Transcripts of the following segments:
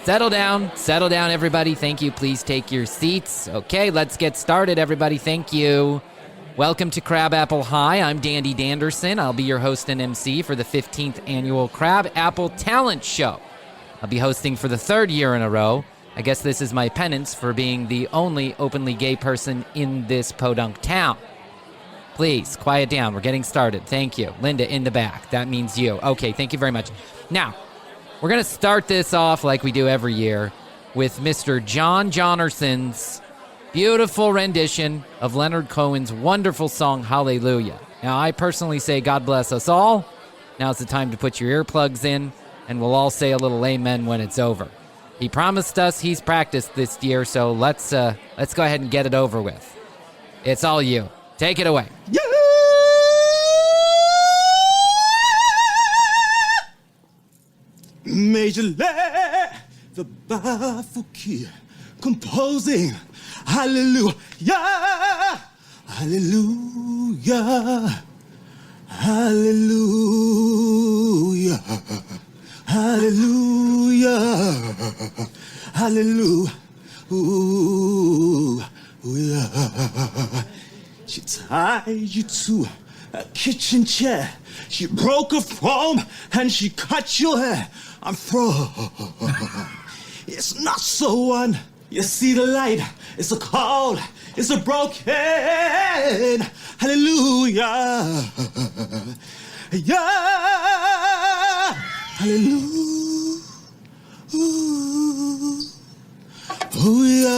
Settle down, everybody. Thank you. Please take your seats. Okay, let's get started, everybody. Thank you. Welcome to Crabapple High. I'm Dandy Danderson. I'll be your host and MC for the 15th annual Crabapple Talent Show. I'll be hosting for the third year in a row. I guess this is my penance for being the only openly gay person in this podunk town. Please, quiet down. We're getting started. Thank you. Linda, in the back. That means you. Okay, thank you very much. Now, we're going to start this off like we do every year with Mr. John Jonerson's beautiful rendition of Leonard Cohen's wonderful song, Hallelujah. Now, I personally say God bless us all. Now's the time to put your earplugs in, and we'll all say a little amen when it's over. He promised us he's practiced this year, so let's go ahead and get it over with. It's all you. Take it away. Yeah! Major Le, the baffled key, composing hallelujah, hallelujah, hallelujah, hallelujah, hallelujah. She tied you to a kitchen chair. She broke a foam and she cut your hair. I'm from. It's not so one. You see the light. It's a cold. It's a broken. Hallelujah. Yeah. Hallelujah. Oh, yeah.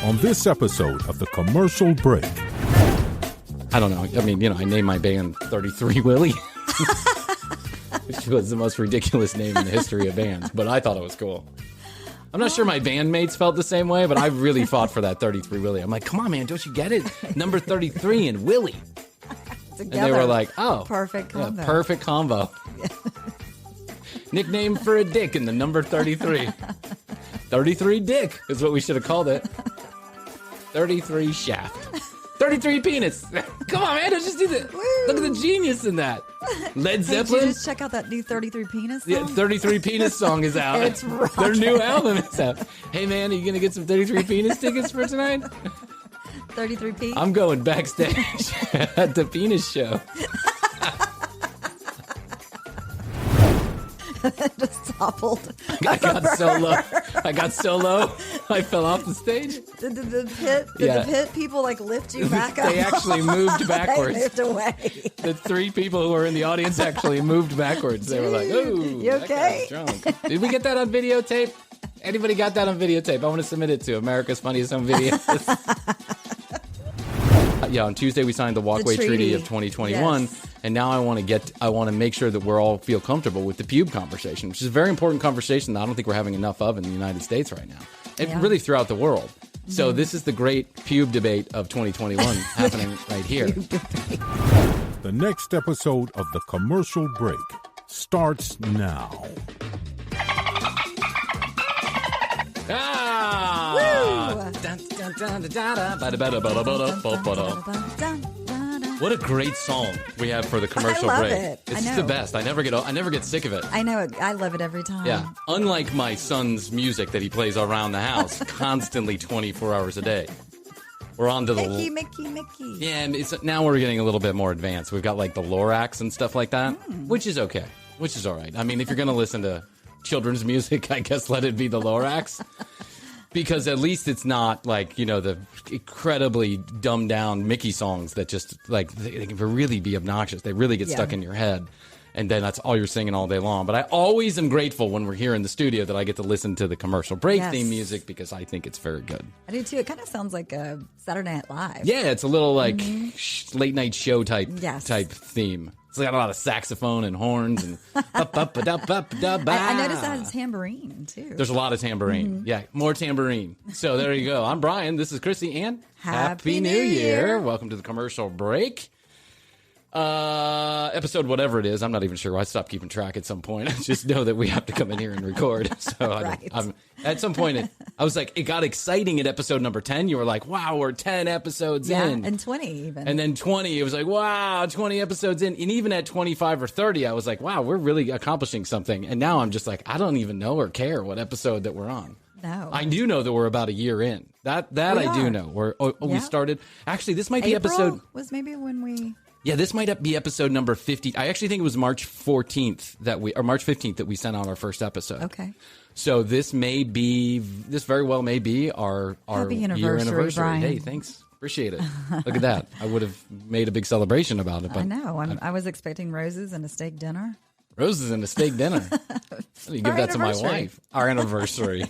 On this episode of The Commercial Break. I don't know. I mean, I named my band 33 Willie. Which was the most ridiculous name in the history of bands, but I thought it was cool. I'm not sure my bandmates felt the same way, but I really fought for that 33 Willie. I'm like, come on, man, don't you get it? Number 33 and Willie. Together. And they were like, oh. Perfect combo. Yeah, perfect combo. Nickname for a dick in the number 33. 33 Dick is what we should have called it. 33 Shaft. 33 Penis. Come on, man. Don't just do that. Look at the genius in that. Led Zeppelin. Did you just check out that new 33 Penis song? Yeah, 33 Penis song is out. It's rocking. Their new album is out. Hey, man, are you going to get some 33 Penis tickets for tonight? 33P? I'm going backstage at the Penis show. Just toppled. I got so low. I fell off the stage. Did the pit people lift you back up? They actually moved backwards. They moved away. The three people who were in the audience actually moved backwards. They were like, "Oh, you okay?" That guy's drunk." Did we get that on videotape? Anybody got that on videotape? I want to submit it to America's Funniest Home Videos. Yeah, on Tuesday we signed the Walkway Treaty of 2021, yes. And now I want to make sure that we're all feel comfortable with the pube conversation, which is a very important conversation that I don't think we're having enough of in the United States right now, and really throughout the world. Mm-hmm. So this is the great pube debate of 2021 happening right here. The next episode of The Commercial Break starts now. What a great song we have for the commercial break. It's just the best. I never get sick of it. I know it. I love it every time. Yeah. Unlike my son's music that he plays around the house constantly 24 hours a day. We're on to the Mickey. Yeah, and now we're getting a little bit more advanced. We've got the Lorax and stuff like that, which is okay. Which is all right. I mean, if you're going to listen to children's music, I guess let it be the Lorax. Because at least it's not the incredibly dumbed down Mickey songs that just they can really be obnoxious. They really get stuck in your head. And then that's all you're singing all day long. But I always am grateful when we're here in the studio that I get to listen to the commercial break theme music because I think it's very good. I do too. It kind of sounds like a Saturday Night Live. Yeah, it's a little late night show type theme. It's got a lot of saxophone and horns and I noticed that has tambourine too. There's a lot of tambourine. Yeah, more tambourine. So there you go. I'm Brian. This is Krissy and Happy New Year. Welcome to the commercial break. Episode whatever it is, I'm not even sure. I stopped keeping track at some point. I just know that we have to come in here and record. So Right. I'm at some point, I was like, it got exciting at episode number 10. You were like, wow, we're 10 episodes in. And 20 even. And then 20, it was like, wow, 20 episodes in. And even at 25 or 30, I was like, wow, we're really accomplishing something. And now I'm just like, I don't even know or care what episode that we're on. No. I do know that we're about a year in. That I do know. We started. Actually, this might be April episode. was maybe when we. Yeah, this might be episode number 50. I actually think it was March 14th or March 15th that we sent out our first episode. Okay. So this very well may be our Happy year anniversary, anniversary. Brian. Hey, thanks. Appreciate it. Look at that. I would have made a big celebration about it. But I know. I was expecting roses and a steak dinner. Roses and a steak dinner. Let me give that to my wife. Our anniversary.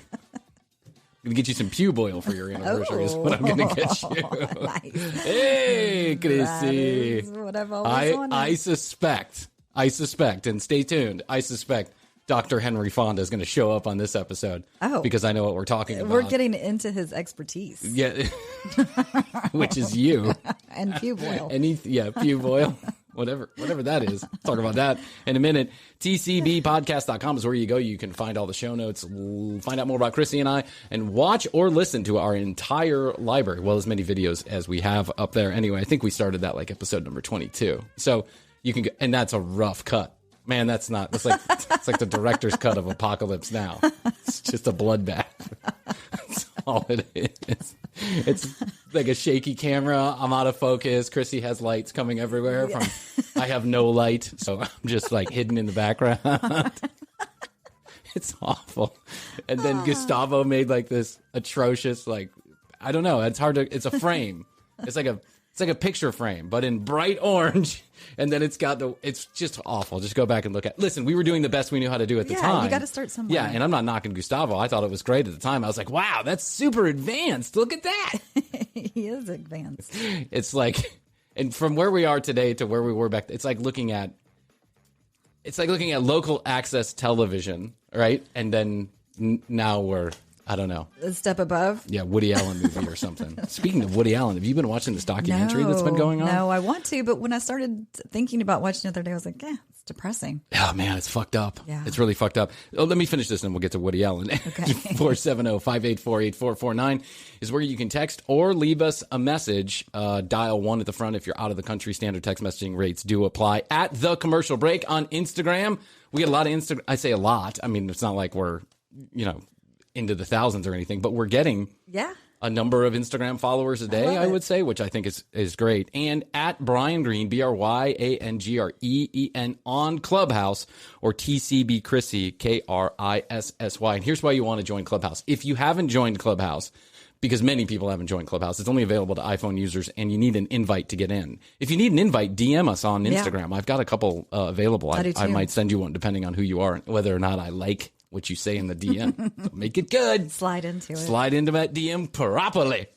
I'm going to get you some pew boil for your anniversary is what I'm going to get you. Nice. Hey, That Krissy. is what I've always wanted. I suspect, and stay tuned, I suspect Dr. Henry Fonda is going to show up on this episode. Oh. Because I know what we're talking about. We're getting into his expertise. Yeah, which is you. And pew boil. Pew boil. Whatever that is. Talk about that in a minute. TCBpodcast.com is where you go. You can find all the show notes, find out more about Krissy and I, and watch or listen to our entire library. Well, as many videos as we have up there. Anyway, I think we started that like episode number 22. So you can go, and that's a rough cut. Man, it's like the director's cut of Apocalypse Now. It's just a bloodbath. That's all it is. It's like a shaky camera. I'm out of focus. Krissy has lights coming everywhere. I have no light, so I'm just like hidden in the background. It's awful. And then Gustavo made like this atrocious, like, I don't know. It's hard to. It's a frame. It's like a picture frame, but in bright orange. And then it's just awful. Just go back and look at. Listen, we were doing the best we knew how to do at the time. Yeah, you got to start somewhere. Yeah, and I'm not knocking Gustavo. I thought it was great at the time. I was like, wow, that's super advanced. Look at that. He is advanced. It's like, and from where we are today to where we were back, it's like looking at local access television, right? And then now we're, I don't know. A step above? Yeah, Woody Allen movie or something. Speaking of Woody Allen, have you been watching this documentary that's been going on? No, I want to, but when I started thinking about watching it the other day, I was like, it's depressing. Oh, man, it's fucked up. Yeah. It's really fucked up. Oh, let me finish this and we'll get to Woody Allen. Okay. 470-584-8449 is where you can text or leave us a message. Dial 1 at the front if you're out of the country. Standard text messaging rates do apply. At The Commercial Break on Instagram. We get a lot of Instagram. I say a lot. I mean, it's not like we're, into the thousands or anything, but we're getting a number of Instagram followers a day, I would say, which I think is great. And at Bryan Green, BryanGreen on Clubhouse, or TCB Krissy, Krissy. And here's why you want to join Clubhouse. If you haven't joined Clubhouse, because many people haven't joined Clubhouse, it's only available to iPhone users, and you need an invite to get in. If you need an invite, DM us on Instagram. I've got a couple available. I might send you one depending on who you are and whether or not I like what you say in the DM. So make it good. Slide into that DM properly.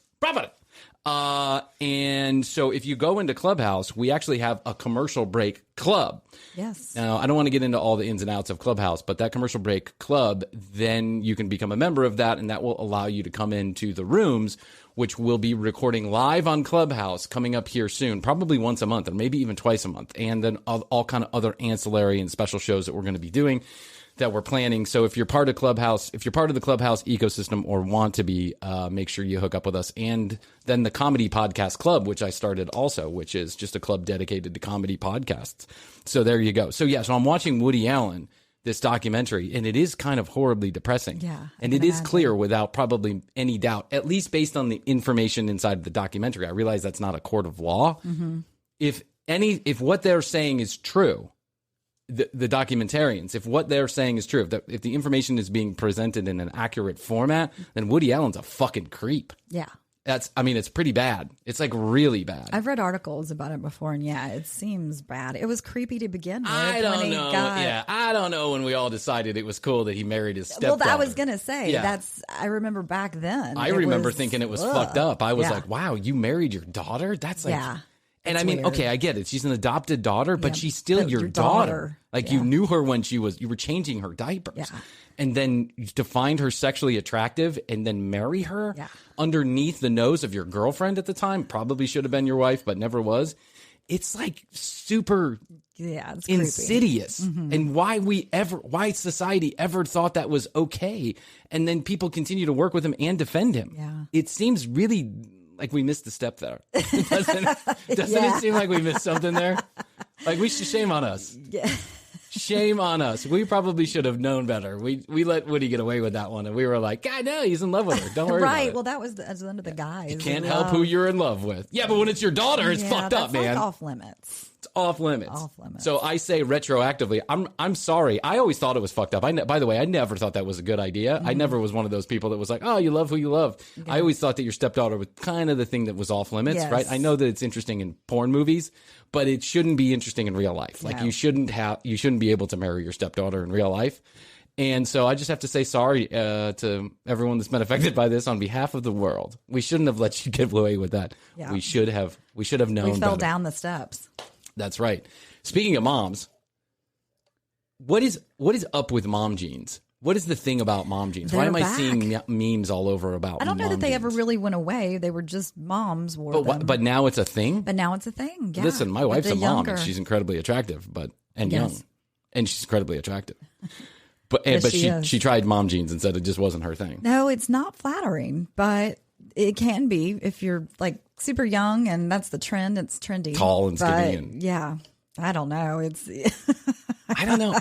And so if you go into Clubhouse, we actually have a commercial break club. Yes. Now, I don't want to get into all the ins and outs of Clubhouse, but that commercial break club, then you can become a member of that, and that will allow you to come into the rooms, which we'll be recording live on Clubhouse coming up here soon, probably once a month or maybe even twice a month, and then all kind of other ancillary and special shows that we're going to be doing that we're planning. So if you're part of Clubhouse, if you're part of the Clubhouse ecosystem or want to be, make sure you hook up with us. And then the Comedy Podcast Club, which I started also, which is just a club dedicated to comedy podcasts. So there you go. So so I'm watching Woody Allen, this documentary, and it is kind of horribly depressing. Yeah. And it is clear without probably any doubt, at least based on the information inside of the documentary. I realize that's not a court of law. Mm-hmm. If what they're saying is true, the documentarians, if what they're saying is true, if the information is being presented in an accurate format, then Woody Allen's a fucking creep. Yeah. It's pretty bad. It's like really bad. I've read articles about it before, and it seems bad. It was creepy to begin with. I don't know. I don't know when we all decided it was cool that he married his stepdaughter. Well, I was going to say, I remember back then. I remember thinking it was fucked up. I was like, wow, you married your daughter? That's like... Yeah. And I mean, weird. Okay, I get it. She's an adopted daughter, but she's still your daughter. Like you knew her when you were changing her diapers. Yeah. And then to find her sexually attractive and then marry her underneath the nose of your girlfriend at the time, probably should have been your wife, but never was. it's like super Yeah, it's insidious. And why society ever thought that was okay. And then people continue to work with him and defend him. Yeah. It seems really like we missed a step there. Doesn't it seem like we missed something there? Like shame on us. Yeah. Shame on us. We probably should have known better. We let Woody get away with that one, and we were like, God, no, he's in love with her. Don't worry about it. Well, that was the end of the guys. You can't help who you're in love with. Yeah, but when it's your daughter, it's fucked up, man. Like off limits. It's off limits. Off limits. So I say retroactively, I'm sorry. I always thought it was fucked up. By the way, I never thought that was a good idea. I never was one of those people that was like, oh, you love who you love. I always thought that your stepdaughter was kind of the thing that was off limits, right? I know that it's interesting in porn movies, but it shouldn't be interesting in real life. Like you shouldn't be able to marry your stepdaughter in real life. And so I just have to say sorry to everyone that's been affected by this on behalf of the world. We shouldn't have let you get away with that. Yeah. We should have known. We fell better. down the steps. That's right. Speaking of moms, what is up with mom jeans? What is the thing about mom jeans? Why am I seeing memes all over about? I don't know that they ever really went away. They were just moms wore them. But now it's a thing. But now it's a thing. Yeah. Listen, my wife's a mom, and she's incredibly attractive, young, and she's incredibly attractive. But she tried mom jeans and said it just wasn't her thing. No, it's not flattering, but it can be if you're like super young and that's the trend. It's trendy, tall and skinny, and yeah. I don't know. I don't know.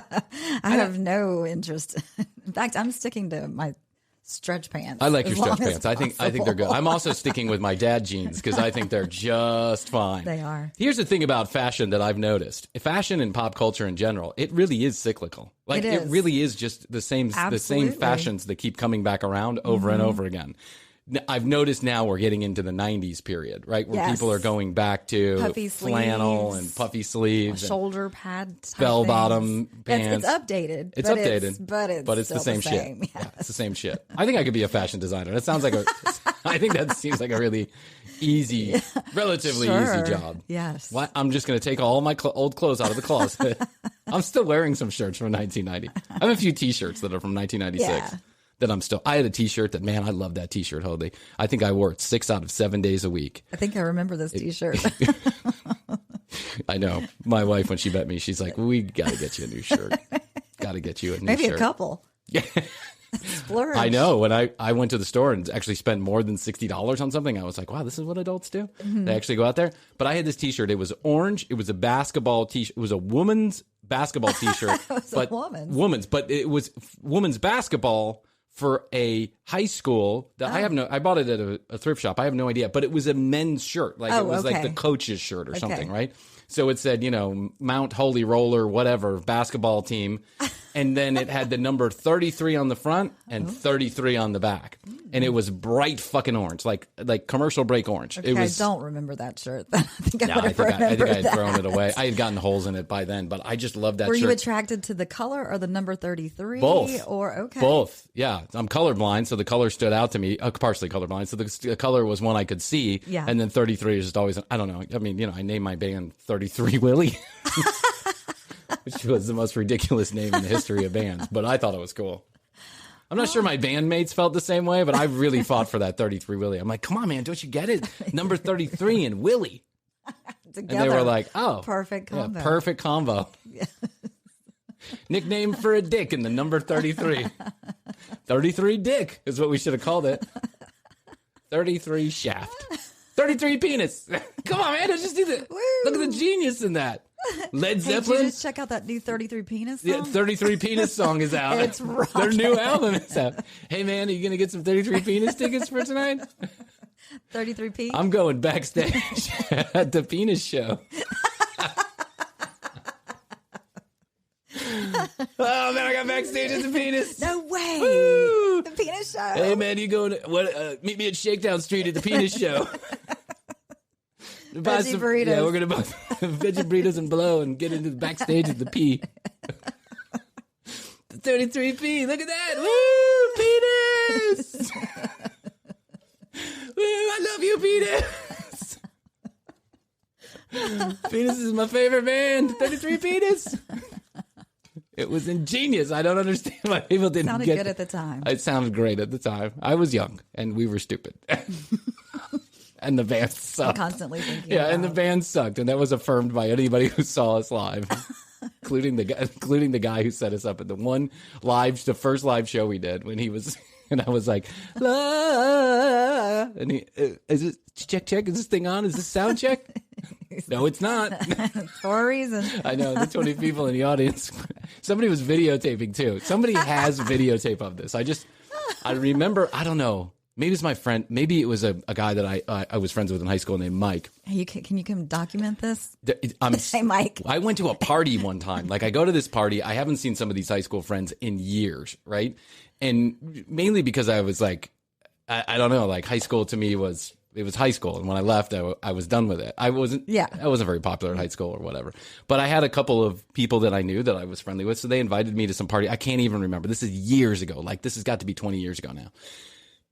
I have no interest. In fact, I'm sticking to my stretch pants. I like your stretch pants. I think they're good. I'm also sticking with my dad jeans because I think they're just fine. They are. Here's the thing about fashion that I've noticed. Fashion and pop culture in general, it really is cyclical. Like it really is just the same fashions that keep coming back around over and over again. I've noticed now we're getting into the 90s period, right? Where people are going back to puffy flannel sleeves, and puffy sleeves, shoulder pad, bell bottom pants. It's updated. It's updated, but it's the same shit. Yes. Yeah, it's the same shit. I think I could be a fashion designer. That sounds like I think that seems like a really easy, relatively easy job. Yes. I'm just going to take all my old clothes out of the closet. I'm still wearing some shirts from 1990. I have a few T-shirts that are from 1996. Yeah. That I had a T-shirt that, man, I love that T-shirt, Hoadley. I think I wore it 6 out of 7 days a week. I think I remember this T-shirt. I know. My wife, when she met me, she's like, we got to get you a new shirt. Got to get you a new shirt. Maybe a couple. Yeah. Splurge. I know. When I went to the store and actually spent more than $60 on something, I was like, wow, this is what adults do? Mm-hmm. They actually go out there. But I had this T-shirt. It was orange. It was a basketball T-shirt. It was a woman's basketball T-shirt. But it was woman's basketball for a high school that I bought it at a thrift shop. I have no idea, but it was a men's shirt. Like it was like the coach's shirt or something, right? So it said, Mount Holy Roller, whatever, basketball team. And then it had the number 33 on the front and 33 on the back. And it was bright fucking orange, like commercial break orange. Okay, I don't remember that shirt. I think I think I had thrown it away. I had gotten holes in it by then, but I just loved that shirt. Were you attracted to the color or the number 33? Both. Okay. Both. Yeah. I'm colorblind, so the color stood out to me. Partially colorblind, so the color was one I could see. Yeah. And then 33 is just always, I don't know. I mean, I named my band 33 Willie. Which was the most ridiculous name in the history of bands, but I thought it was cool. I'm not sure my bandmates felt the same way, but I really fought for that 33 Willie. I'm like, come on, man, don't you get it? Number 33 and Willie. Together. And they were like, oh. Perfect combo. Yeah, perfect combo. Yeah. Nickname for a dick in the number 33. 33 Dick is what we should have called it. 33 Shaft. 33 Penis. Come on, man, don't just do that. Look at the genius in that. Led Zeppelin. Did you just check out that new 33 Penis song? Yeah, 33 Penis song is out. It's rocking. Their new album is out. Hey, man, are you going to get some 33 Penis tickets for tonight? 33P? I'm going backstage at the Penis show. Oh, man, I got backstage at the Penis. No way. Woo! The Penis show. Hey, man, you going to meet me at Shakedown Street at the Penis show. Veggie burritos. Yeah, we're going to buy veggie burritos and blow and get into the backstage at the P. The 33P. Look at that. Woo, Penis. Woo, I love you, Penis. Penis is my favorite band. 33 Penis. It was ingenious. I don't understand why people didn't sounded good at the time. It sounded great at the time. I was young and we were stupid. and the band sucked. Constantly thinking. Yeah, and the band sucked, and that was affirmed by anybody who saw us live, including the guy who set us up at the first live show we did when he was. And I was like, la, and he, is it check? Is this thing on? Is this sound check? No, it's not. For a reason. I know, the 20 people in the audience. Somebody was videotaping too. Somebody has videotape of this. I remember, I don't know. Maybe it's my friend. Maybe it was a guy that I was friends with in high school named Mike. Hey, can you come document this? Hey, Mike. I went to a party one time. Like, I go to this party. I haven't seen some of these high school friends in years, right? And mainly because I was like, I don't know, like high school to me was high school. And when I left, I was done with it. I wasn't very popular in high school or whatever. But I had a couple of people that I knew that I was friendly with. So they invited me to some party. I can't even remember. This is years ago. Like, this has got to be 20 years ago now.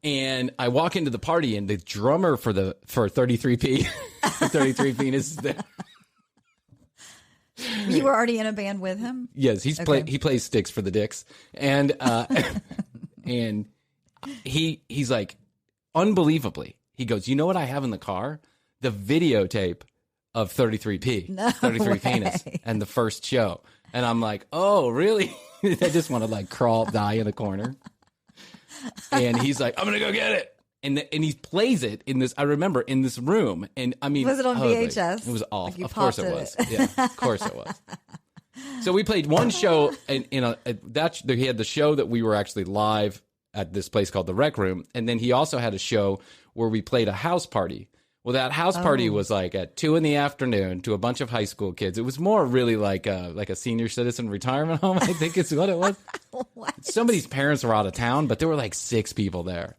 And I walk into the party, and the drummer for 33P, 33 Penis is there. You were already in a band with him? Yes, he plays sticks for the Dicks, and and he's like, unbelievably, he goes, you know what I have in the car? The videotape of 33P, 33 Penis, and the first show. And I'm like, oh, really? I just want to like die in a corner. And he's like, I'm gonna go get it. And he plays it in this. I remember in this room, and I mean, was it on VHS? It was off. Like, of course it was. Yeah, of course it was. So we played one show, and he had the show that we were actually live at this place called the Rec Room, and then he also had a show where we played a house party. Well, that house party was like at 2 p.m. to a bunch of high school kids. It was more really like a senior citizen retirement home, I think is what it was. What? Somebody's parents were out of town, but there were like 6 people there.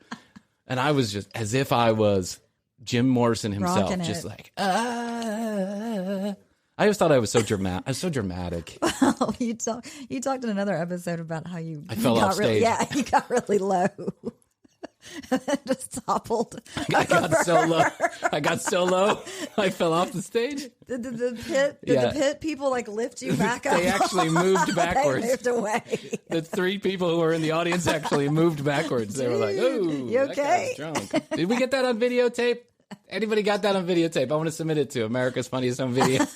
And I was just as if I was Jim Morrison himself, just like, I always thought I was so dramatic. I was so dramatic. Well, you talked in another episode about how I fell off stage. You got really low. And then just toppled. I got so low. I fell off the stage. Did the pit people like lift you back up? They actually moved backwards. They moved away. The 3 people who were in the audience actually moved backwards. They were like, "Oh, you okay?" That guy's drunk." Did we get that on videotape? Anybody got that on videotape? I want to submit it to America's Funniest Home Videos.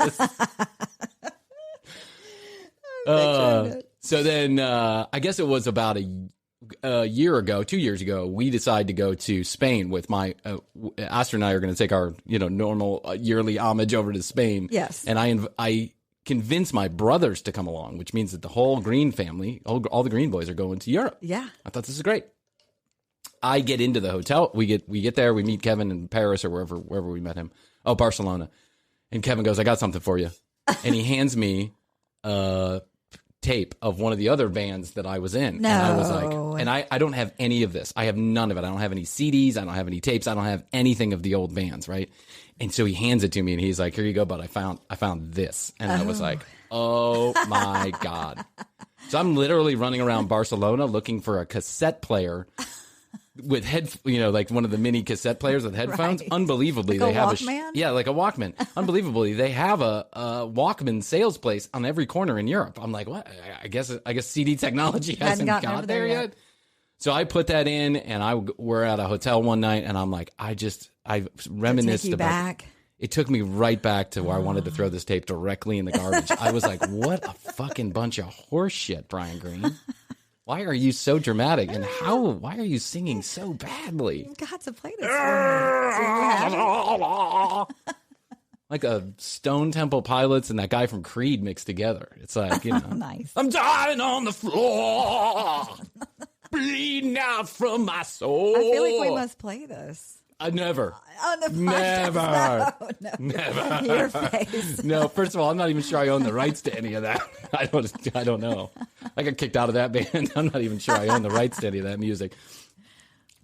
So then, I guess it was about a year ago, 2 years ago, we decided to go to Spain with my Astor and I are going to take our normal yearly homage over to Spain. Yes, and I convinced my brothers to come along, which means that the whole Green family, all the Green boys, are going to Europe. Yeah, I thought this is great. I get into the hotel. We get there. We meet Kevin in Paris or wherever we met him. Oh, Barcelona. And Kevin goes, "I got something for you," and he hands me tape of one of the other bands that I was in. No. And I was like, and I don't have any of this. I have none of it. I don't have any CDs. I don't have any tapes. I don't have anything of the old bands, right? And so he hands it to me and he's like, "Here you go, bud. I found this." And I was like, oh my God. So I'm literally running around Barcelona looking for a cassette player with like one of the mini cassette players with headphones. Right. Unbelievably, like they have Walkman? like a Walkman. Unbelievably, they have a Walkman sales place on every corner in Europe. I'm like, what? I guess CD technology hasn't got there yet. So I put that in, and we're at a hotel one night, and I'm like, I reminisced about. Back. It took me right back to where I wanted to throw this tape directly in the garbage. I was like, what a fucking bunch of horse shit, Brian Green. Why are you so dramatic? And why are you singing so badly? You've got to play this for me. Like a Stone Temple Pilots and that guy from Creed mixed together. It's like, Nice. I'm dying on the floor, bleeding out from my soul. I feel like we must play this. Never. On the podcast. No. Never. Your face. No, first of all, I'm not even sure I own the rights to any of that. I don't know. I got kicked out of that band. I'm not even sure I own the rights to any of that music.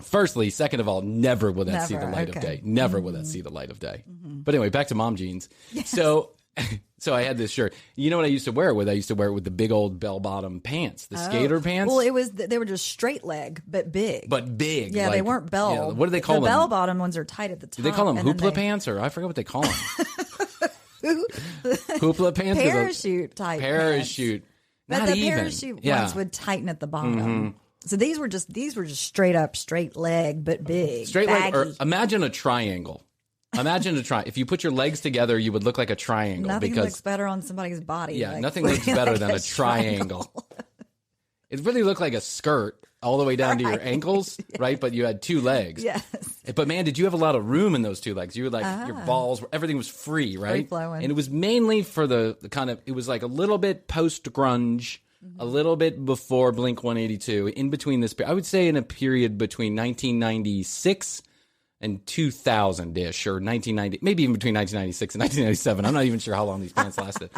Firstly, second of all, never will that see the light of day. Never will that see the light of day. Mm-hmm. But anyway, back to mom jeans. Yes. So I had this shirt. You know what I used to wear it with? I used to wear it with the big old bell-bottom pants, the skater pants. Well, they were just straight leg, but big. Yeah, they weren't bell. Yeah, what do they call them? The bell-bottom ones are tight at the top. Do they call them hoopla pants, or I forget what they call them? Hoopla pants? Parachute type. Parachute. But Not the even. parachute ones would tighten at the bottom. Mm-hmm. So these were just straight up, straight leg, but big. Straight leg, baggy. or imagine a triangle. Imagine a triangle. If you put your legs together, you would look like a triangle. Nothing because, looks better on somebody's body. Yeah, like, nothing looks better like than a triangle. It really looked like a skirt all the way down to your ankles, right? But you had two legs. Yes. But man, did you have a lot of room in those two legs? You were like, your balls, everything was free, right? Free flowing. And it was mainly for the kind of, it was like a little bit post-grunge, a little bit before Blink-182, in between this, I would say in a period between 1996 and 2000-ish, or 1990, maybe even between 1996 and 1997. I'm not even sure how long these pants lasted.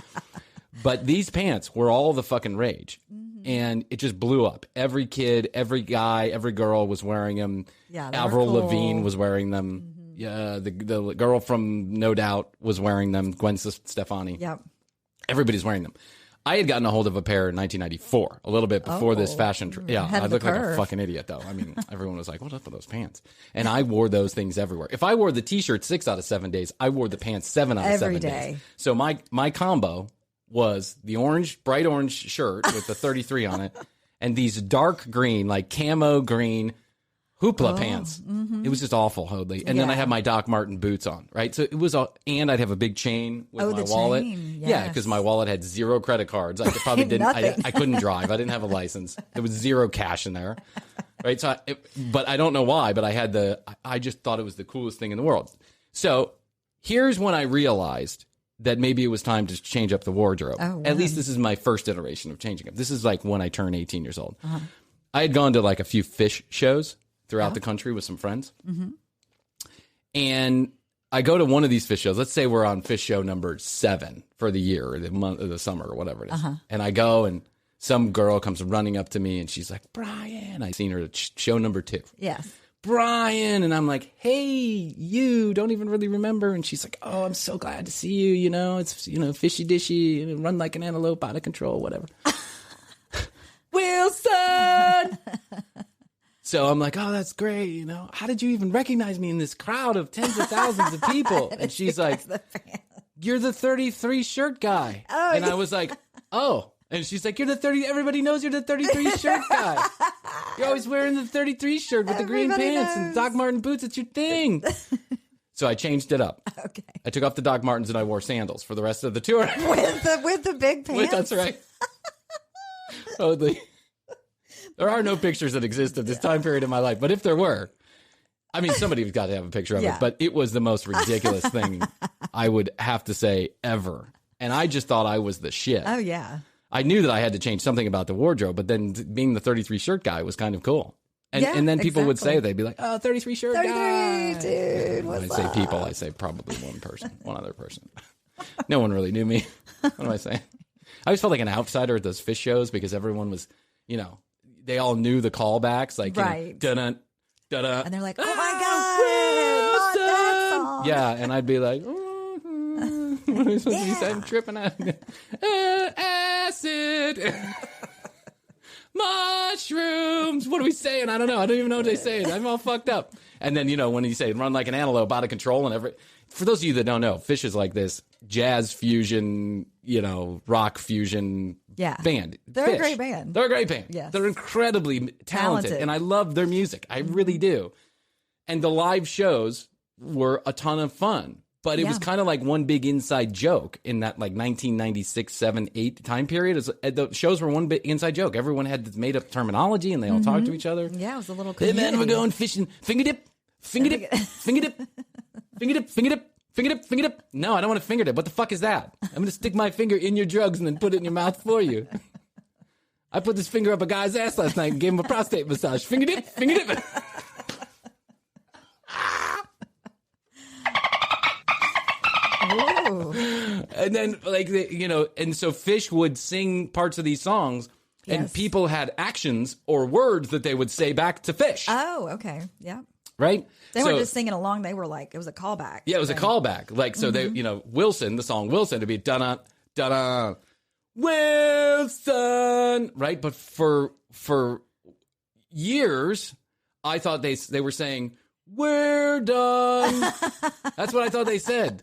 But these pants were all the fucking rage. And it just blew up. Every kid, every guy, every girl was wearing them. Yeah, Avril cool. Lavigne was wearing them. Yeah, the girl from No Doubt was wearing them. Gwen Stefani. Yep. Everybody's wearing them. I had gotten a hold of a pair in 1994, a little bit before this fashion. Yeah, ahead I of the looked like a curve. fucking idiot, though. I mean, everyone was like, "What's up with those pants?" And I wore those things everywhere. If I wore the T-shirt 6 out of 7 days, I wore the pants 7 out of 7 Every days. day. So my combo was the bright orange shirt with the 33 on it, and these dark green, like camo green hoopla pants. It was just awful, Hoadley. And then I had my Doc Marten boots on, right? So it was and I'd have a big chain with my the wallet. chain, Yeah, yes. because my wallet had 0 credit cards. I probably didn't. Nothing. I couldn't drive. I didn't have a license. There was 0 cash in there, right? So, but I don't know why. But I had I just thought it was the coolest thing in the world. So here's when I realized that maybe it was time to change up the wardrobe. Oh, wow. At least this is my first iteration of changing up. This is like when I turned 18 years old. I had gone to like a few fish shows throughout the country with some friends. And I go to one of these fish shows. Let's say we're on fish show number 7 for the year or the month or the summer or whatever it is. And I go and some girl comes running up to me and she's like, "Bryan." I've seen her at show number 2. Yes. "Bryan." And I'm like, "Hey, you don't even really remember." And she's like, "Oh, I'm so glad to see you. You know, it's, fishy dishy, run like an antelope, out of control, whatever." Wilson. So I'm like, "Oh, that's great. How did you even recognize me in this crowd of tens of thousands of people?" And she's like, "You're the 33 shirt guy." Oh, and I was like, "Oh." And she's like, "You're the 30, everybody knows you're the 33 shirt guy. You're always wearing the 33 shirt with the green Everybody pants and knows. Doc Marten boots. It's your thing." So I changed it up. Okay. I took off the Doc Martens and I wore sandals for the rest of the tour. With the big pants. That's right. Totally. There are no pictures that exist of this time period in my life, but if there were, I mean, somebody's got to have a picture of Yeah. it, but it was the most ridiculous thing I would have to say ever. And I just thought I was the shit. Oh, yeah. I knew that I had to change something about the wardrobe, but then being the 33 shirt guy was kind of cool. And, Yeah, and then people would exactly. say, they'd be like, "Oh, 33 shirt 33, guy." dude. When I What's say up? people, I say probably one other person. No one really knew me. What am I saying? I always felt like an outsider at those fish shows because everyone was, they all knew the callbacks, like, Right. dun dun. And they're like, "Oh my God, not that song." Yeah, and I'd be like, what are we supposed to be saying? I'm tripping out. Acid. Mushrooms. What are we saying? I don't know. I don't even know what they're saying. I'm all fucked up. And then, when you say run like an antelope, out of control, and for those of you that don't know, Fish is like this jazz fusion, rock fusion band. They're Fish. a great band. They're a great band. Yes. They're incredibly talented, and I love their music. I really Mm-hmm. do. And the live shows were a ton of fun. But it was kind of like one big inside joke in that like 1996, 7, 8 time period. The shows were one big inside joke. Everyone had this made up terminology and they all talked to each other. Yeah, it was a little Hey man, we're community. going fishing. Finger dip, finger dip, finger dip, finger dip, finger dip, finger dip, finger dip. No, I don't want to finger dip. What the fuck is that? I'm going to stick my finger in your drugs and then put it in your mouth for you. I put this finger up a guy's ass last night and gave him a prostate massage. Finger dip, finger dip. Ooh. And then, and so Fish would sing parts of these songs, and Yes. people had actions or words that they would say back to Fish, Oh, okay. Yeah. right? They So- weren't just singing along. They were like, it was a callback. Yeah, it was a callback. Like, so they, Wilson, the song Wilson, to be da-da, da-da, Wilson, right? But for years, I thought they were saying, "We're done." That's what I thought they said.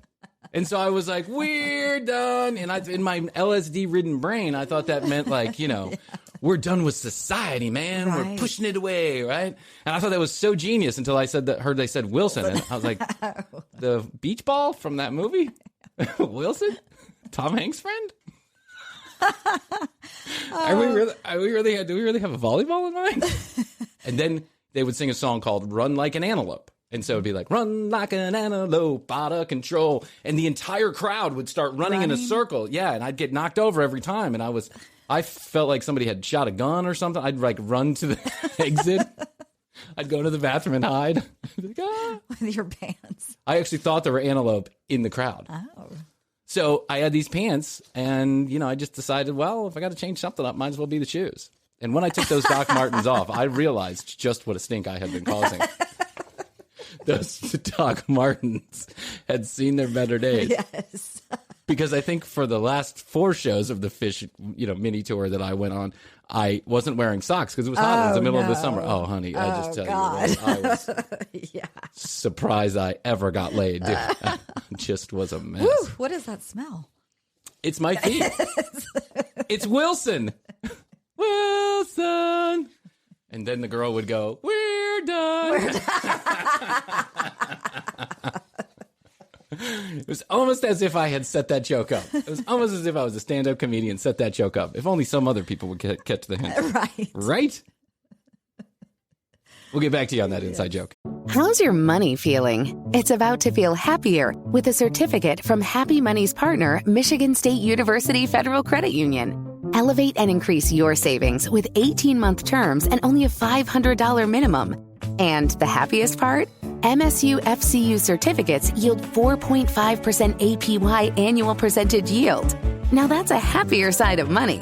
And so I was like, "We're done." And in my LSD-ridden brain, I thought that meant like, we're done with society, man. Right. We're pushing it away, right? And I thought that was so genius until I heard they said Wilson. And I was like, the beach ball from that movie? Wilson? Tom Hanks' friend? Do we really have a volleyball in mind? And then they would sing a song called Run Like an Antelope. And so it'd be like, run like an antelope, out of control. And the entire crowd would start running in a circle. Yeah, and I'd get knocked over every time. And I felt like somebody had shot a gun or something. I'd like run to the exit. I'd go to the bathroom and hide. Like, ah. With your pants. I actually thought there were antelope in the crowd. Oh. So I had these pants, and, I just decided, well, if I got to change something up, might as well be the shoes. And when I took those Doc Martens off, I realized just what a stink I had been causing. Those Doc Martens had seen their better days. Yes. Because I think for the last 4 shows of the Fish, mini tour that I went on, I wasn't wearing socks because it was hot. It was the middle of the summer. Oh, honey, I just tell you, I was surprised I ever got laid. Dude, I just was a mess. Woo, what is that smell? It's my feet. It's Wilson. Wilson. And then the girl would go, we're done. It was almost as if I had set that joke up. It was almost as if I was a stand-up comedian, set that joke up. If only some other people would catch the hint. Right. Right? We'll get back to you on that inside joke. How's your money feeling? It's about to feel happier with a certificate from Happy Money's partner, Michigan State University Federal Credit Union. Elevate and increase your savings with 18-month terms and only a $500 minimum. And the happiest part? MSU FCU certificates yield 4.5% APY annual percentage yield. Now that's a happier side of money.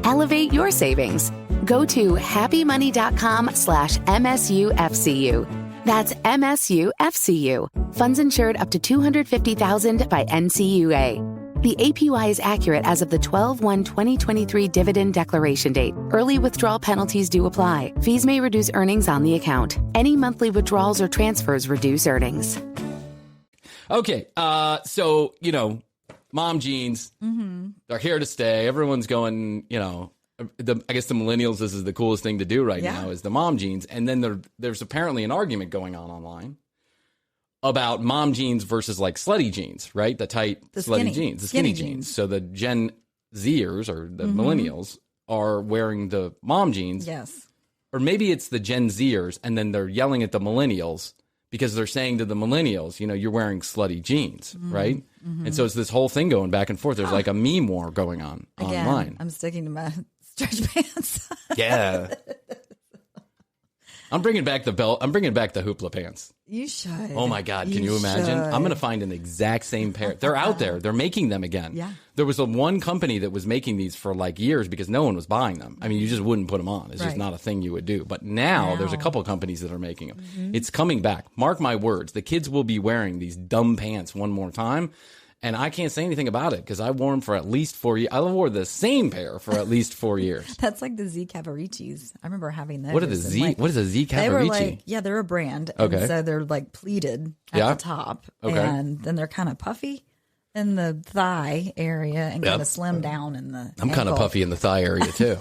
Elevate your savings. Go to happymoney.com/MSUFCU. That's MSUFCU. Funds insured up to $250,000 by NCUA. The APY is accurate as of the 12/1/2023 dividend declaration date. Early withdrawal penalties do apply. Fees may reduce earnings on the account. Any monthly withdrawals or transfers reduce earnings. Okay, so, mom jeans, they're here to stay. Everyone's going, I guess the millennials, this is the coolest thing to do right now, is the mom jeans. And then there's apparently an argument going on online about mom jeans versus like slutty jeans, right? The tight slutty jeans, the skinny jeans. So the Gen Zers or the millennials are wearing the mom jeans. Yes. Or maybe it's the Gen Zers and then they're yelling at the millennials because they're saying to the millennials, you're wearing slutty jeans, right? And so it's this whole thing going back and forth. There's like a meme war going on online. I'm sticking to my stretch pants. Yeah. I'm bringing back the belt. I'm bringing back the hoopla pants. You should. Oh, my God. Can you imagine? I'm going to find an exact same pair. They're out there. They're making them again. Yeah. There was one company that was making these for like years because no one was buying them. I mean, you just wouldn't put them on. It's just not a thing you would do. But now there's a couple of companies that are making them. It's coming back. Mark my words. The kids will be wearing these dumb pants one more time. And I can't say anything about it because I wore them for at least 4 years. I wore the same pair for at least 4 years. That's like the Z Cavaricis. I remember having those. What are the Z? What is a Z Cavarici? They were like, they're a brand. Okay. And so they're like pleated at the top. Okay. And then they're kind of puffy in the thigh area and kind of slim down in the I'm kind of puffy in the thigh area too.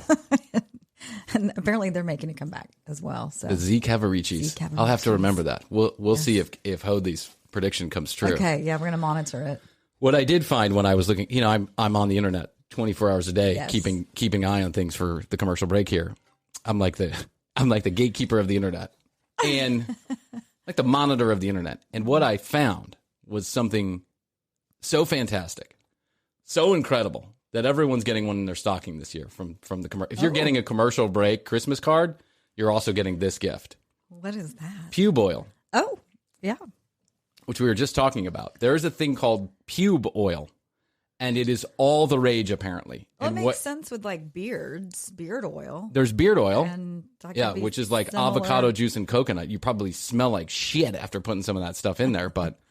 And apparently they're making it come back as well. So the Z Cavaricis. I'll have to remember that. We'll see if Hoadley's prediction comes true. Okay, yeah, we're gonna monitor it. What I did find when I was looking, I'm on the internet 24 hours a day, keeping eye on things for the commercial break here. I'm like the gatekeeper of the internet and like the monitor of the internet. And what I found was something so fantastic, so incredible that everyone's getting one in their stocking this year from the commercial. If you're getting a commercial break Christmas card, you're also getting this gift. What is that? Pube oil. Oh, yeah. Which we were just talking about. There's a thing called pube oil, and it is all the rage, apparently. Well, and it makes sense with like beard oil. There's beard oil. And that which is like similar. avocado juice and coconut. You probably smell like shit after putting some of that stuff in there, but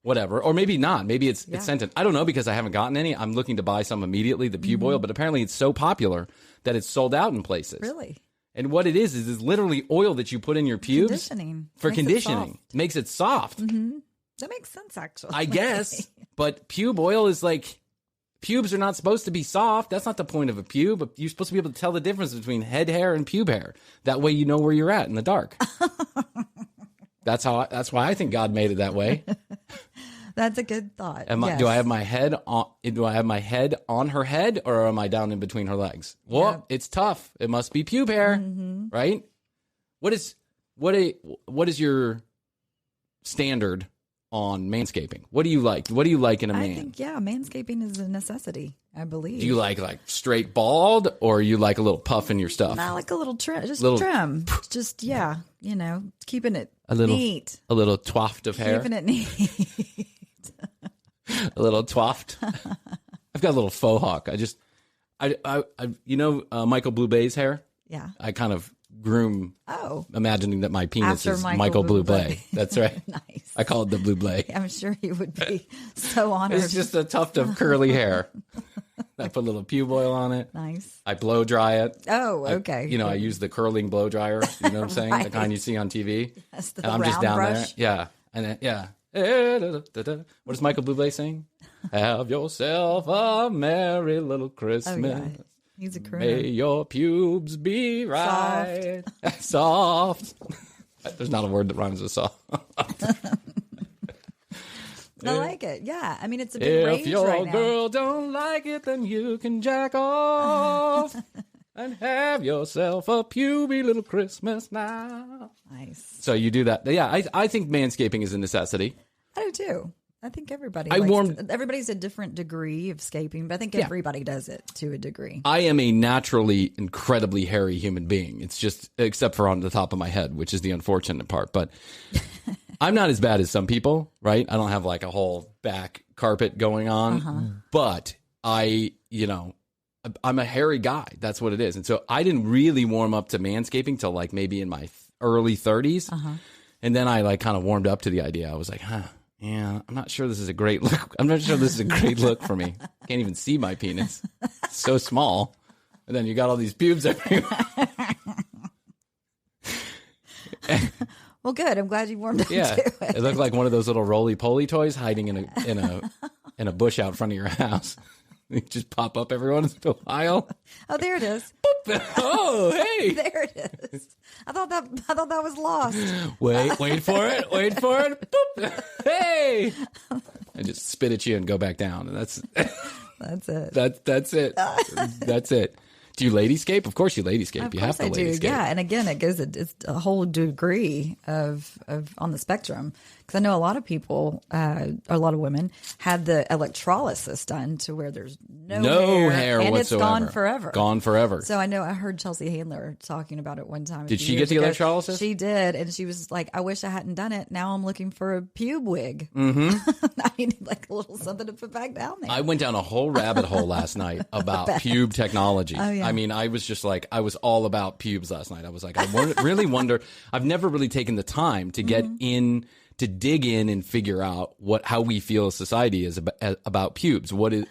whatever. Or maybe not. Maybe it's scented. I don't know because I haven't gotten any. I'm looking to buy some immediately, the pube oil, but apparently it's so popular that it's sold out in places. Really? And what it is literally oil that you put in your pubes. Conditioning. For conditioning. Makes it soft. Mm-hmm. That makes sense, actually. I guess. But pube oil is like Pubes are not supposed to be soft. That's not the point of a pube. You're supposed to be able to tell the difference between head hair and pube hair. That way you know where you're at in the dark. That's why I think God made it that way. That's a good thought. Do I have my head on her head, or am I down in between her legs? Well, It's tough. It must be pube hair, right? What is your standard on manscaping? What do you like? What do you like in a man? I think, manscaping is a necessity, I believe. Do you like straight bald, or you like a little puff in your stuff? I like a little trim, trim. Just, keeping it neat. A little twaft of hair. Keeping it neat. A little twaft. I've got a little faux hawk. Michael Bublé's hair? Yeah. I kind of groom, imagining that my penis After is Michael Bublé. That's right. Nice. I call it the Bublé. I'm sure you would be so honored. It's just a tuft of curly hair. I put a little pube oil on it. Nice. I blow dry it. Oh, okay. I use the curling blow dryer. You know what I'm saying? Right. The kind you see on TV. That's the And I'm just down brush. there. Yeah. And then, yeah. What does Michael Bublé sing? Have yourself a merry little Christmas. Oh, yeah. He's a crooner. May your pubes be right. Soft. There's not a word that rhymes with soft. I like it. Yeah. I mean, it's a big range If your right now. girl don't like it, then you can jack off and have yourself a puby little Christmas now. Nice. So you do that. Yeah, I think manscaping is a necessity. I do too. I think everybody. Everybody's a different degree of scaping, but I think everybody does it to a degree. I am a naturally incredibly hairy human being. It's just, except for on the top of my head, which is the unfortunate part. But I'm not as bad as some people, right? I don't have like a whole back carpet going on, but I'm a hairy guy. That's what it is. And so I didn't really warm up to manscaping till like maybe in my early 30s. And then I like kind of warmed up to the idea. I was like, yeah, I'm not sure this is a great look. I'm not sure this is a great look for me. Can't even see my penis. It's so small. And then you got all these pubes everywhere. Well, good. I'm glad you warmed up to it. It looked like one of those little roly-poly toys hiding in a bush out front of your house. You just pop up every once in a while. Oh, there it is. Oh, hey. There it is. I thought that was lost. Wait for it. Boop. Hey. I just spit at you and go back down. And that's it. That's it. That's it. Do you ladyscape? Of course you ladyscape. Of you course have to I do. ladyscape. Yeah, and again, it's a whole degree of on the spectrum. Because I know a lot of people, a lot of women, had the electrolysis done to where there's no hair and whatsoever. it's gone forever. Gone forever. So I heard Chelsea Handler talking about it one time. Did she get the electrolysis? She did, and she was like, "I wish I hadn't done it. Now I'm looking for a pube wig. I need like a little something to put back down there." I went down a whole rabbit hole last night about pube technology. Oh, yeah. I mean, I was just like, I was all about pubes last night. I was like, really wonder. I've never really taken the time to get in, to dig in and figure out how we feel as society is about pubes. What do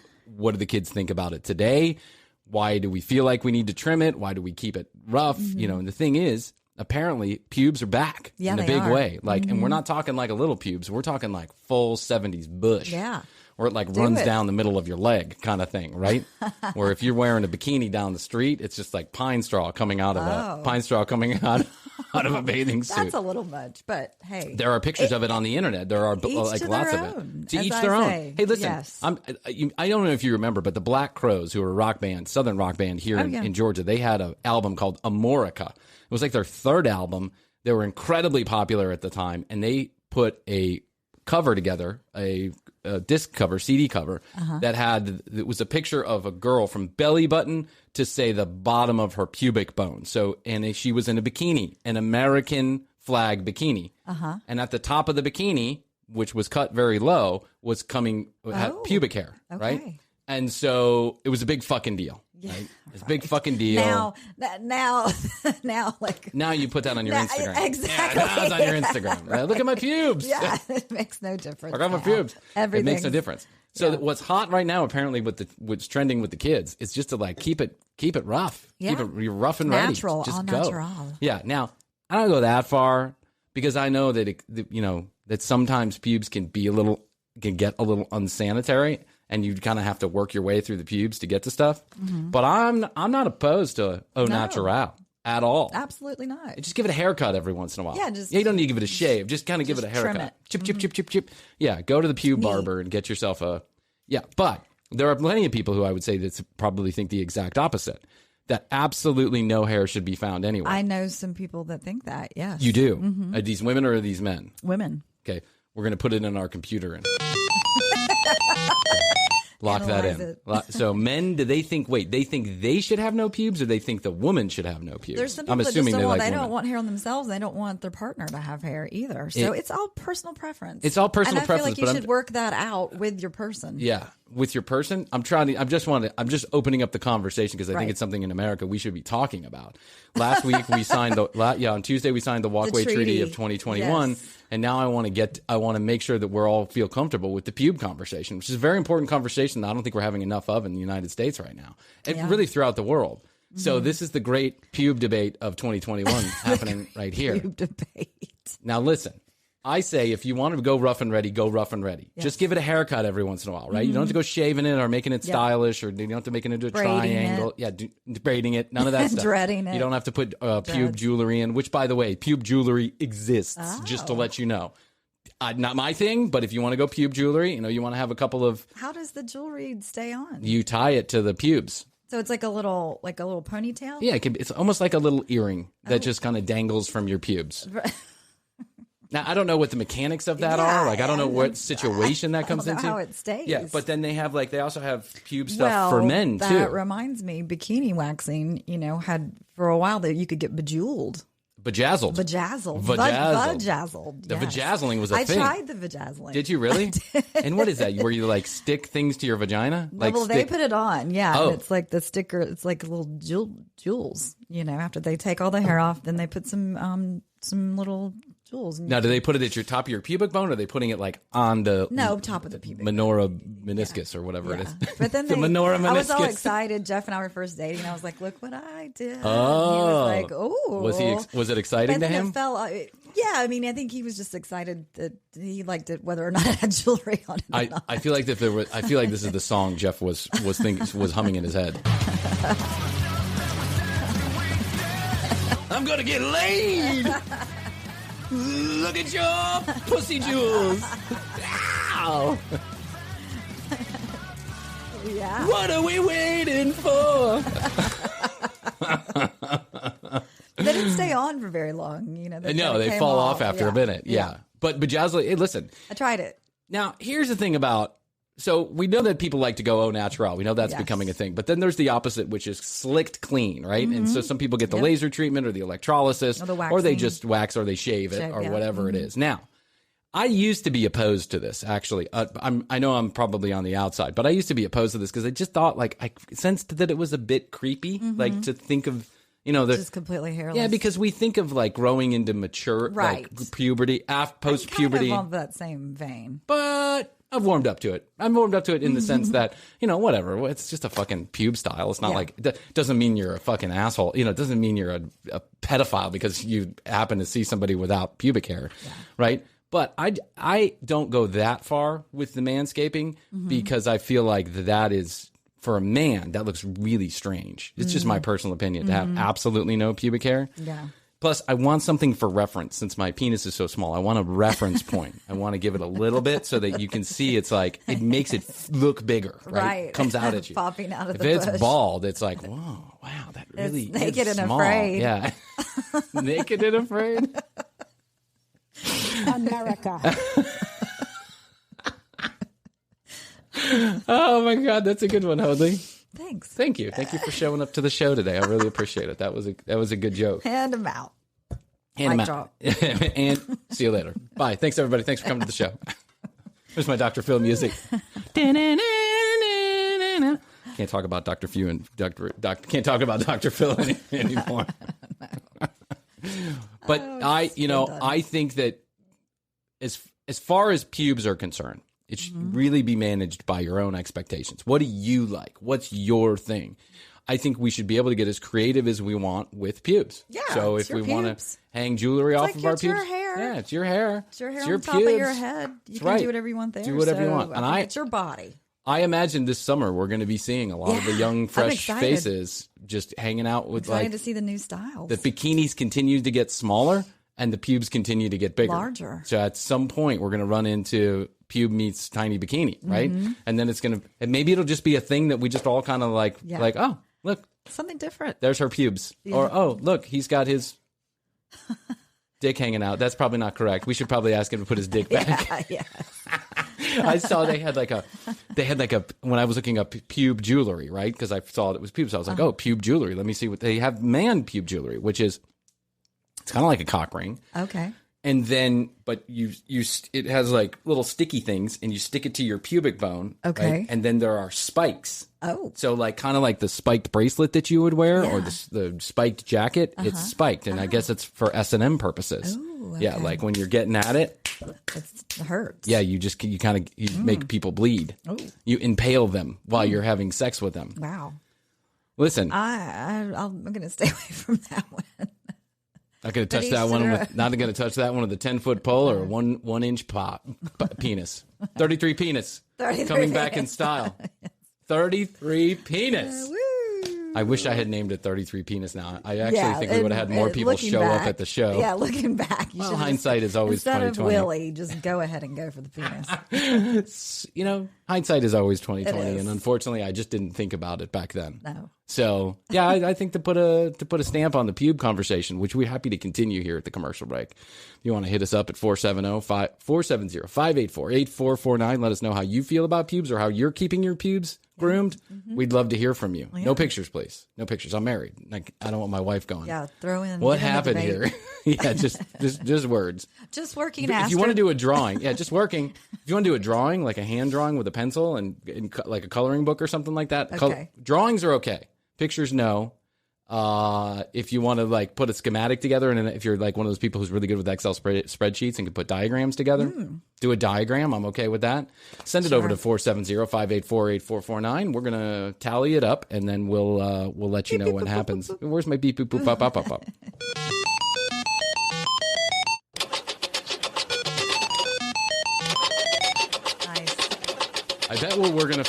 the kids think about it today? Why do we feel like we need to trim it? Why do we keep it rough? And the thing is, apparently pubes are back in a big way. Like, and we're not talking like a little pubes. We're talking like full 70s bush. Yeah. Or it like runs down the middle of your leg kind of thing, right? Where if you're wearing a bikini down the street, it's just like pine straw coming out of a bathing suit. That's a little much, but hey. There are pictures of it on the internet. There are like lots of it. To each their own. Hey, listen, yes. I don't know if you remember, but the Black Crowes, who are a rock band, Southern rock band here in Georgia, they had an album called Amorica. It was like their third album. They were incredibly popular at the time, and they put a cover together, a disc cover, CD cover, it was a picture of a girl from belly button to say the bottom of her pubic bone. So, and she was in a bikini, an American flag bikini. And at the top of the bikini, which was cut very low, had pubic hair, right? And so it was a big fucking deal. Yeah, right? It's a big fucking deal. Now, like now you put that on your Instagram. Exactly. Yeah, now it's on your Instagram. Look at my pubes. Yeah, it makes no difference. I got my pubes. Everything. It makes no difference. So what's hot right now, apparently, what's trending with the kids, is just to like keep it rough. Yeah. Keep it rough and natural, ready. Just all go. natural. Yeah. Now I don't go that far because I know that that sometimes pubes can get a little unsanitary. and you kind of have to work your way through the pubes to get to stuff. But I'm not opposed to au natural at all. Absolutely not. Just give it a haircut every once in a while. Yeah, you don't need to give it a shave. Just kind of give it a haircut. trim it. Chip, chip, chip, chip, chip. Yeah, go to the pube barber and get yourself a... Yeah, but there are plenty of people who I would say that probably think the exact opposite, that absolutely no hair should be found anywhere. I know some people that think that, yes. You do? Are these women or are these men? Women. Okay, we're going to put it in our computer and lock that in. So men, do they think, they think they should have no pubes, or they think the woman should have no pubes? There's some people I'm that assuming just don't want, like they women. don't want hair on themselves. They don't want their partner to have hair either. So it's all personal preference. It's all personal and I preference. feel like you should work that out with your person. Yeah, with your person. I'm just opening up the conversation because I think it's something in America we should be talking about. Last week we signed on Tuesday we signed the Walkway Treaty of 2021, yes. And now I want to make sure that we're all feel comfortable with the pube conversation, which is a very important conversation that I don't think we're having enough of in the United States right now, and really throughout the world. So this is the great pube debate of 2021 happening right here. Pube debate. Now listen. I say if you want to go rough and ready, go rough and ready. Yes. Just give it a haircut every once in a while, right? You don't have to go shaving it or making it stylish, or you don't have to make it into a triangle. Yeah, braiding it. None of that stuff. Dreading it. You don't have to put pube jewelry in, which, by the way, pube jewelry exists, just to let you know. Not my thing, but if you want to go pube jewelry, you want to have a couple of... How does the jewelry stay on? You tie it to the pubes. So it's like a little ponytail? Yeah, it's almost like a little earring that just kind of dangles from your pubes. Now, I don't know what the mechanics of that are. Like, I don't know what situation that comes into. How it stays. Yeah, but then they also have pube stuff for men, too. That reminds me, bikini waxing, had for a while that you could get bejeweled. Bejazzled. Bejazzled. The vajazzling was a thing. I tried the vajazzling. Did you really? And what is that? Where you like stick things to your vagina? They put it on. Yeah. Oh. And it's like the sticker. It's like little jewels. After they take all the hair off, then they put some little jewels. Now, do they put it at your top of your pubic bone, or are they putting it like on the top of the pubic menorah meniscus or whatever it is? But then the menorah meniscus. I was all excited. Jeff and I were first dating. I was like, "Look what I did." Oh, and he was like, "Oh." Was it exciting to him? It fell. Yeah, I mean, I think he was just excited that he liked it, whether or not it had jewelry on it. I feel like this is the song Jeff was humming in his head. I'm gonna get laid. Look at your pussy jewels. Ow. Yeah. What are we waiting for? They didn't stay on for very long, No, they fall off after a minute. Yeah. But bejazzling, hey, listen. I tried it. Now, here's the thing about... So we know that people like to go au natural. We know that's becoming a thing. But then there's the opposite, which is slicked clean, right? And so some people get the laser treatment or the electrolysis, or they just wax or they shave it or whatever it is. Now, I used to be opposed to this, actually. I know I'm probably on the outside, but I used to be opposed to this because I just thought, I sensed that it was a bit creepy, to think of... just completely hairless. Yeah, because we think of growing into mature, puberty, post-puberty. Kind of of that same vein. But I've warmed up to it. I'm warmed up to it in the sense that, whatever. It's just a fucking pube style. It's not it doesn't mean you're a fucking asshole. It doesn't mean you're a pedophile because you happen to see somebody without pubic hair, right? But I don't go that far with the manscaping because I feel like that is... For a man, that looks really strange. It's just my personal opinion to have absolutely no pubic hair. Yeah. Plus, I want something for reference since my penis is so small. I want a reference point. I want to give it a little bit so that you can see it makes it look bigger, right? It comes out at you. Popping out of if the bush. If it's bald, it's like, whoa, wow, that really it's naked is and small. Afraid. Yeah. Naked and afraid. America. Oh my God, that's a good one, Hoadley. Thanks. Thank you for showing up to the show today. I really appreciate it. That was a good joke. Hand them out. Hand them out. And see you later. Bye. Thanks everybody. Thanks for coming to the show. There's my Dr. Phil music. Can't talk about Dr. Phil and can't talk about Dr. Phil anymore. But I think that as far as pubes are concerned, it should really be managed by your own expectations. What do you like? What's your thing? I think we should be able to get as creative as we want with pubes. Yeah. So if we want to hang jewelry off of our pubes, your hair. Yeah, it's your hair. It's your hair your on top of your head. You can right. do whatever you want there. Do whatever you want. And it's your body. I imagine this summer we're going to be seeing a lot of the young, fresh faces just hanging out with excited to see the new styles. The bikinis continue to get smaller and the pubes continue to get bigger. Larger. So at some point we're going to run into pube meets tiny bikini, right? Mm-hmm. And then and maybe it'll just be a thing that we just all kind of like, oh, look. Something different. There's her pubes. Yeah. Or, oh, look, he's got his dick hanging out. That's probably not correct. We should probably ask him to put his dick back. Yeah. I saw they had like a when I was looking up pube jewelry, right? Because I saw it was pubes. I was like, oh, pube jewelry. Let me see what they have. Man pube jewelry, which is, it's kind of like a cock ring. Okay. And then, but it has like little sticky things and you stick it to your pubic bone. Okay. Right? And then there are spikes. Oh. So like kind of like the spiked bracelet that you would wear or the spiked jacket, it's spiked. And I guess it's for S&M purposes. Ooh, okay. Yeah. Like when you're getting at it. It hurts. Yeah. You make people bleed. Ooh. You impale them while you're having sex with them. Wow. Listen. I'm going to stay away from that one. Not going to touch that one. Not going to touch that one with a 10-foot pole or a 1 inch penis. 33 penis. 33 coming back in style. 33 penis. Woo. I wish I had named it 33 penis now. I actually think we would have had more people show up at the show. Yeah, looking back. Well, hindsight is always 2020. Instead of Willie, just go ahead and go for the penis. Hindsight is always 2020, and unfortunately, I just didn't think about it back then. No. So, yeah, I think to put a stamp on the pube conversation, which we're happy to continue here at the commercial break. If you want to hit us up at 470-584-8449, let us know how you feel about pubes or how you're keeping your pubes groomed. Mm-hmm. We'd love to hear from you. Yeah. No pictures, please. No pictures. I'm married. I don't want my wife going. Yeah, throw in. What happened here? Yeah, just words. Just working. If you want to do a drawing, just working. If you want to do a drawing, like a hand drawing with a pencil and like a coloring book or something like that, okay. Drawings are okay. Pictures, no. If you want to like put a schematic together, and if you're like one of those people who's really good with Excel spreadsheets and can put diagrams together, do a diagram. I'm okay with that. Send it over to 470-584-8449. We're gonna tally it up, and then we'll let you know what happens. Where's my beep boop boop pop pop pop pop? Nice. I bet what we're gonna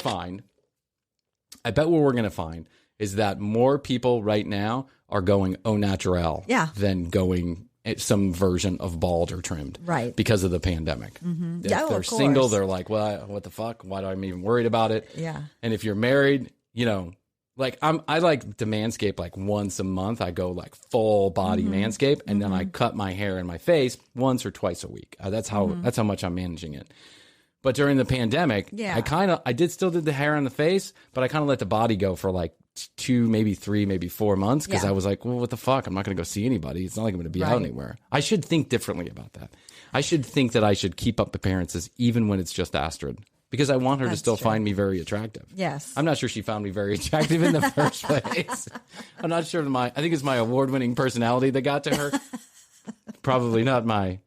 find is that more people right now are going au naturel than going some version of bald or trimmed. Right. Because of the pandemic. Mm-hmm. If they're single, they're like, well, what the fuck? Why do I even worried about it? Yeah. And if you're married, like I like to manscape like once a month. I go like full body manscape, and then I cut my hair and my face once or twice a week. That's how much I'm managing it. But during the pandemic, I still did the hair on the face, but I kind of let the body go for like 2, maybe 3, maybe 4 months because I was like, well, what the fuck? I'm not going to go see anybody. It's not like I'm going to be out anywhere. I should think differently about that. I should think that I should keep up appearances even when it's just Astrid because I want her to still find me very attractive. Yes. I'm not sure she found me very attractive in the first place. I'm not sure I think it's my award-winning personality that got to her. Probably not my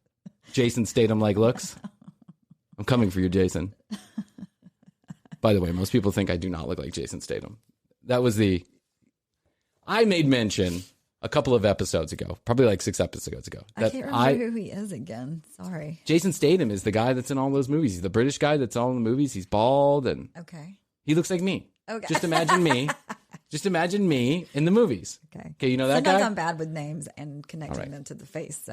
Jason Statham-like looks. I'm coming for you, Jason. By the way, most people think I do not look like Jason Statham. That was I made mention a couple of episodes ago, probably like 6 episodes ago. I can't remember who he is again. Sorry. Jason Statham is the guy that's in all those movies. He's the British guy that's all in the movies. He's bald and he looks like me. Okay. Just imagine me. Just imagine me in the movies. Okay. You know that Sometimes guy? I'm bad with names and connecting them to the face,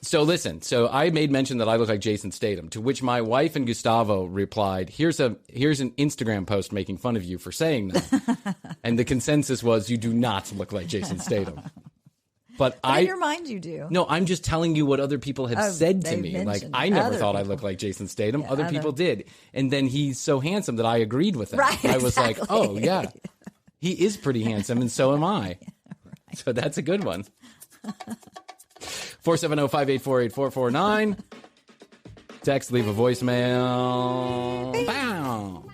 So listen, I made mention that I look like Jason Statham, to which my wife and Gustavo replied, here's an Instagram post making fun of you for saying that. And the consensus was you do not look like Jason Statham. But in your mind you do. No, I'm just telling you what other people have said to me. Like I never thought I looked like Jason Statham. Other people did. And then he's so handsome that I agreed with him. Right, I was like, oh yeah, he is pretty handsome and so am I. Right. So that's a good one. 470-584-8449. Text, leave a voicemail. Bow.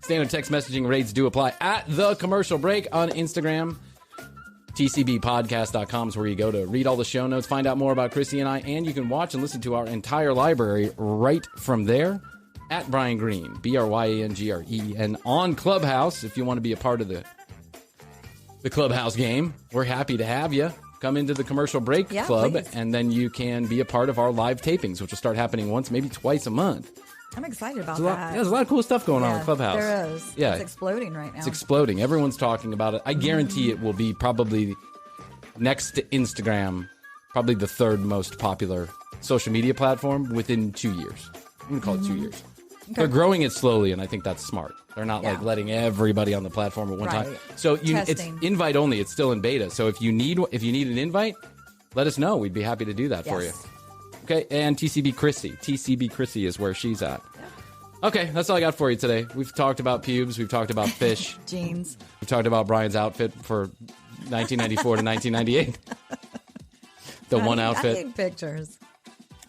Standard text messaging rates do apply at The Commercial Break on Instagram. TCBpodcast.com is where you go to read all the show notes, find out more about Krissy and I, and you can watch and listen to our entire library right from there at Bryan Green, BryanGreen, on Clubhouse. If you want to be a part of the Clubhouse game, we're happy to have you. Come into the Commercial Break Club, please. And then you can be a part of our live tapings, which will start happening once, maybe twice a month. I'm excited about There's a lot of cool stuff going on in Clubhouse. There is. Yeah. It's exploding right now. It's exploding. Everyone's talking about it. I guarantee it will be probably next to Instagram, probably the third most popular social media platform within 2 years. I'm going to call it 2 years. Okay. They're growing it slowly, and I think that's smart. They're not like letting everybody on the platform at one time. So it's invite only. It's still in beta. So if you need an invite, let us know. We'd be happy to do that for you. Okay, and TCB Krissy is where she's at. Okay, that's all I got for you today. We've talked about pubes. We've talked about fish. Jeans. We've talked about Brian's outfit for 1994 to 1998. One outfit. I need pictures.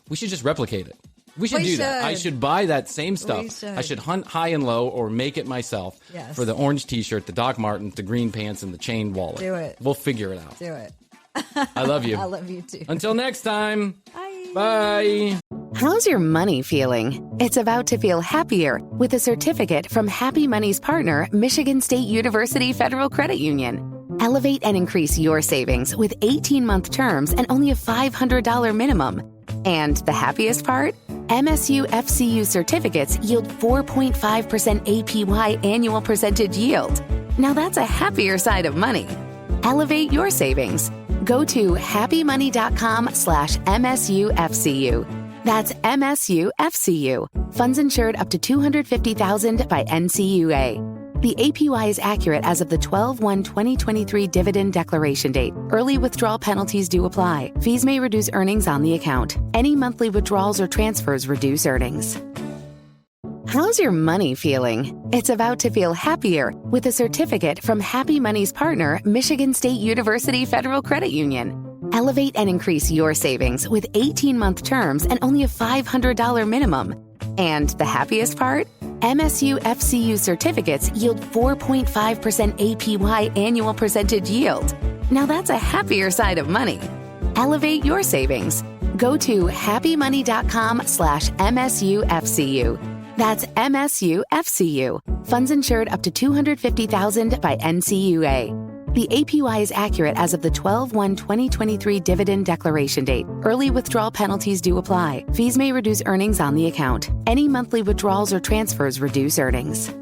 We should just replicate it. We should do that. I should buy that same stuff. I should hunt high and low or make it myself for the orange T-shirt, the Doc Martens, the green pants, and the chain wallet. Do it. We'll figure it out. Do it. I love you. I love you too. Until next time. Bye. Bye. How's your money feeling? It's about to feel happier with a certificate from Happy Money's partner, Michigan State University Federal Credit Union. Elevate and increase your savings with 18-month terms and only a $500 minimum. And the happiest part? MSU FCU certificates yield 4.5% APY annual percentage yield. Now that's a happier side of money. Elevate your savings. Go to happymoney.com/MSUFCU. That's MSUFCU. Funds insured up to $250,000 by NCUA. The APY is accurate as of the 12/1/2023 dividend declaration date. Early withdrawal penalties do apply. Fees may reduce earnings on the account. Any monthly withdrawals or transfers reduce earnings. How's your money feeling? It's about to feel happier with a certificate from Happy Money's partner, Michigan State University Federal Credit Union. Elevate and increase your savings with 18-month terms and only a $500 minimum. And the happiest part? MSU FCU certificates yield 4.5% APY annual percentage yield. Now that's a happier side of money. Elevate your savings. Go to happymoney.com/MSUFCU. That's MSUFCU. Funds insured up to $250,000 by NCUA. The APY is accurate as of the 12/1/2023 dividend declaration date. Early withdrawal penalties do apply. Fees may reduce earnings on the account. Any monthly withdrawals or transfers reduce earnings.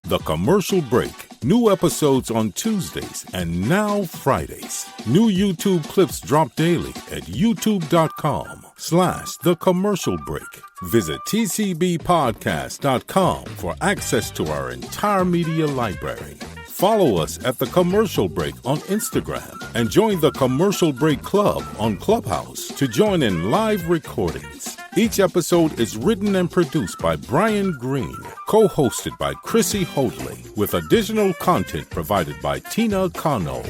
The Commercial Break. New episodes on Tuesdays and now Fridays. New YouTube clips drop daily at youtube.com/The Commercial Break. Visit tcbpodcast.com for access to our entire media library. Follow us at The Commercial Break on Instagram and join the Commercial Break Club on Clubhouse to join in live recordings. Each episode is written and produced by Brian Green, co-hosted by Chrissy Hoadley, with additional content provided by Tina Cano.